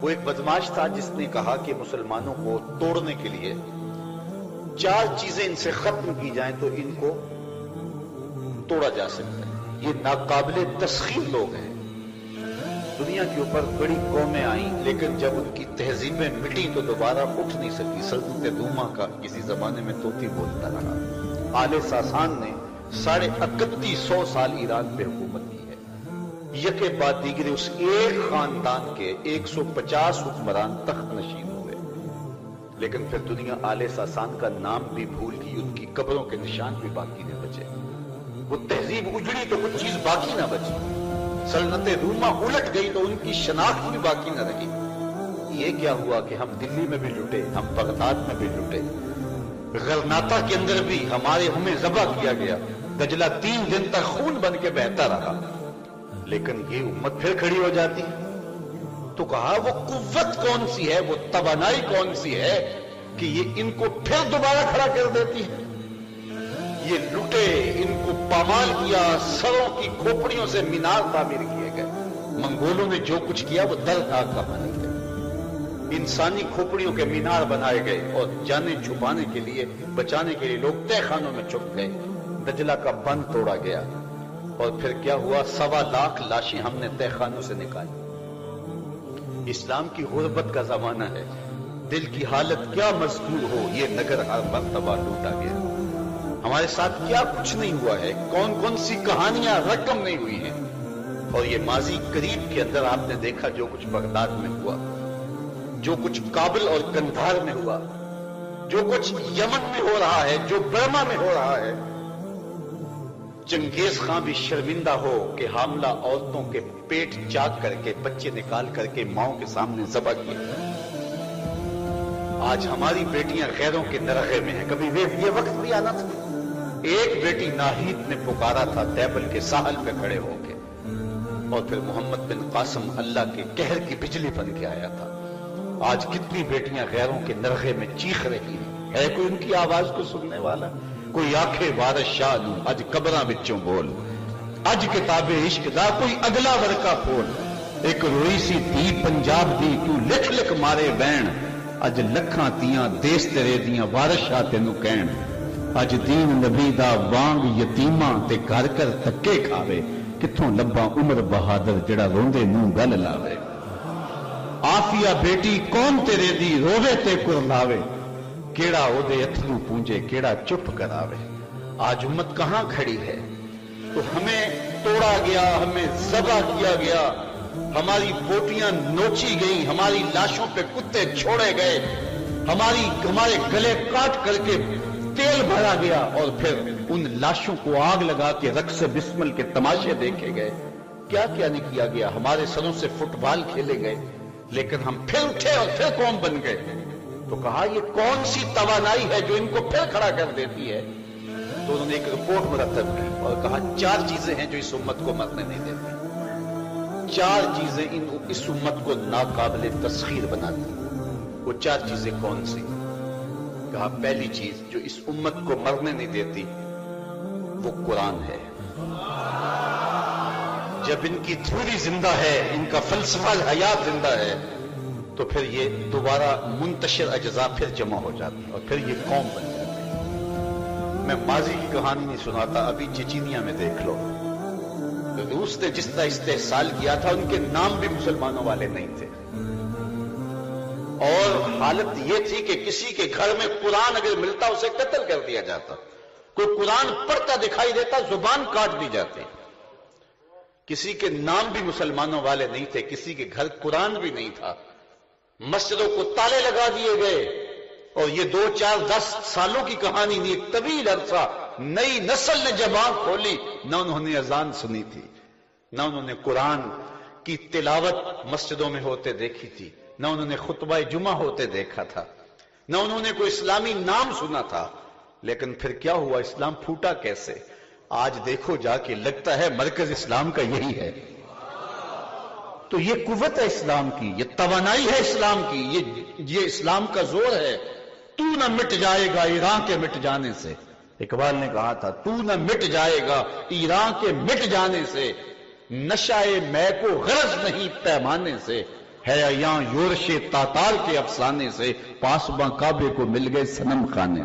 وہ ایک بدماش تھا جس نے کہا کہ مسلمانوں کو توڑنے کے لیے 4 چیزیں ان سے ختم کی جائیں تو ان کو توڑا جا سکتا ہے۔ یہ ناقابل تسخیر لوگ ہیں۔ دنیا کے اوپر بڑی قومیں آئیں لیکن جب ان کی تہذیبیں مٹی تو دوبارہ اٹھ نہیں سکی۔ سلطنت روما کا کسی زمانے میں طوطی بولتا رہا۔ آل ساسان نے 3150 سال ایران پہ حکومت کی ہے۔ یکے بعد دیگرے اس ایک خاندان کے 150 حکمران تخت نشین ہوئے، لیکن پھر دنیا آل ساسان کا نام بھی بھول گئی، ان کی قبروں کے نشان بھی باقی نہیں بچے۔ وہ تہذیب اجڑی تو کچھ چیز باقی نہ بچی، سلطنت روما الٹ گئی تو ان کی شناخت بھی باقی نہ رہی۔ یہ کیا ہوا کہ ہم دلی میں بھی لٹے، ہم بغداد میں بھی لٹے، غرناطہ کے اندر بھی ہمیں ذبح کیا گیا، دجلہ 3 دن تک خون بن کے بہتا رہا، لیکن یہ امت پھر کھڑی ہو جاتی۔ تو کہا وہ قوت کون سی ہے، وہ توانائی کون سی ہے کہ یہ ان کو پھر دوبارہ کھڑا کر دیتی ہے۔ یہ لٹے، ان کو پامال کیا، سروں کی کھوپڑیوں سے مینار تعمیر کیے گئے۔ منگولوں نے جو کچھ کیا وہ دردناک کہانی ہے۔ انسانی کھوپڑیوں کے مینار بنائے گئے اور جانیں چھپانے کے لیے، بچانے کے لیے لوگ تہہ خانوں میں چھپ گئے۔ دجلہ کا بند توڑا گیا اور پھر کیا ہوا، 1.25 لاکھ لاشیں ہم نے تہہ خانوں سے نکالی۔ اسلام کی غربت کا زمانہ ہے، دل کی حالت کیا مذکور ہو، یہ نگر ہر مرتبہ لوٹا گیا۔ ہمارے ساتھ کیا کچھ نہیں ہوا ہے، کون کون سی کہانیاں رقم نہیں ہوئی ہیں، اور یہ ماضی قریب کے اندر آپ نے دیکھا جو کچھ بغداد میں ہوا، جو کچھ کابل اور قندھار میں ہوا، جو کچھ یمن میں ہو رہا ہے، جو برما میں ہو رہا ہے۔ چنگیز خان بھی شرمندہ ہو کہ حاملہ عورتوں کے پیٹ چاک کر کے، بچے نکال کر کے ماؤں کے سامنے ذبح کیے۔ آج ہماری بیٹیاں غیروں کے نرغے میں ہیں، کبھی یہ وقت بھی آنا تھا۔ ایک بیٹی ناہید نے پکارا تھا دیبل کے ساحل پہ کھڑے ہو کے، اور پھر محمد بن قاسم اللہ کے قہر کی بجلی بن کے آیا تھا۔ آج کتنی بیٹیاں غیروں کے نرغے میں چیخ رہی ہیں، ہے کوئی ان کی آواز کو سننے والا؟ کوئی آنکھیں وارث شاہ نو اج قبراں وچوں بول، اج کتاب عشق دا کوئی اگلا ورقہ کھول۔ ایک روئی سی تھی پنجاب دی تو لکھ لکھ مارے بین، اج لکھاں تیاں دیس تیرے دیاں وارث شاہ تینوں کہن۔ اج دین نبی دا وانگ یتیماں تے گھر کر تکے کھاوے، کتھوں لباں عمر بہادر جڑا روندے نوں گل لاوے۔ آفیہ بیٹی کون تیرے دی روے تے کرلاوے، کیڑا او دے اتھرو پونجے کیڑا چپ کراوے۔ آج امت کہاں کھڑی ہے؟ تو ہمیں توڑا گیا، ہمیں ذبح کیا گیا، ہماری بوٹیاں نوچی گئیں، ہماری لاشوں پہ کتے چھوڑے گئے، ہمارے گلے کاٹ کر کے تیل بھرا گیا، اور پھر ان لاشوں کو آگ لگا کے رقص بسمل کے تماشے دیکھے گئے۔ کیا کیا نہیں کیا گیا، ہمارے سروں سے فٹ بال کھیلے گئے، لیکن ہم پھر اٹھے اور پھر قوم بن گئے۔ تو کہا یہ کون سی توانائی ہے جو ان کو پھر کھڑا کر دیتی ہے؟ تو انہوں نے ایک رپورٹ مرتب کی اور کہا 4 چیزیں ہیں جو اس امت کو مرنے نہیں دیتی، 4 چیزیں اس امت کو ناقابل تسخیر بناتی۔ وہ 4 چیزیں کون سی؟ کہا پہلی چیز جو اس امت کو مرنے نہیں دیتی وہ قرآن ہے۔ جب ان کی تھیوری زندہ ہے، ان کا فلسفہ حیات زندہ ہے، تو پھر یہ دوبارہ منتشر اجزاء پھر جمع ہو جاتے ہیں اور پھر یہ قوم بن جاتی ہے۔ میں ماضی کی کہانی نہیں سناتا، ابھی چچینیا میں دیکھ لو، روس نے جس طرح استحصال کیا تھا، ان کے نام بھی مسلمانوں والے نہیں تھے، اور حالت یہ تھی کہ کسی کے گھر میں قرآن اگر ملتا اسے قتل کر دیا جاتا، کوئی قرآن پڑھتا دکھائی دیتا زبان کاٹ دی جاتی۔ کسی کے نام بھی مسلمانوں والے نہیں تھے، کسی کے گھر قرآن بھی نہیں تھا، مسجدوں کو تالے لگا دیے گئے، اور یہ 2 4 10 سالوں کی کہانی نہیں، ایک طویل عرصہ نئی نسل نے جب آنکھ کھولی، نہ انہوں نے اذان سنی تھی، نہ انہوں نے قرآن کی تلاوت مسجدوں میں ہوتے دیکھی تھی، نہ انہوں نے خطبہ جمعہ ہوتے دیکھا تھا، نہ انہوں نے کوئی اسلامی نام سنا تھا۔ لیکن پھر کیا ہوا، اسلام پھوٹا کیسے؟ آج دیکھو جا کے لگتا ہے مرکز اسلام کا یہی ہے۔ تو یہ قوت ہے اسلام کی، یہ توانائی ہے اسلام کی، یہ اسلام کا زور ہے۔ تو نہ مٹ جائے گا ایران کے مٹ جانے سے، اقبال نے کہا تھا تو نہ مٹ جائے گا ایران کے مٹ جانے سے، نشائے میں کو غرض نہیں پیمانے سے، ہے یہاں یورش تاتار کے افسانے سے پاسباں کعبے کو مل گئے صنم خانے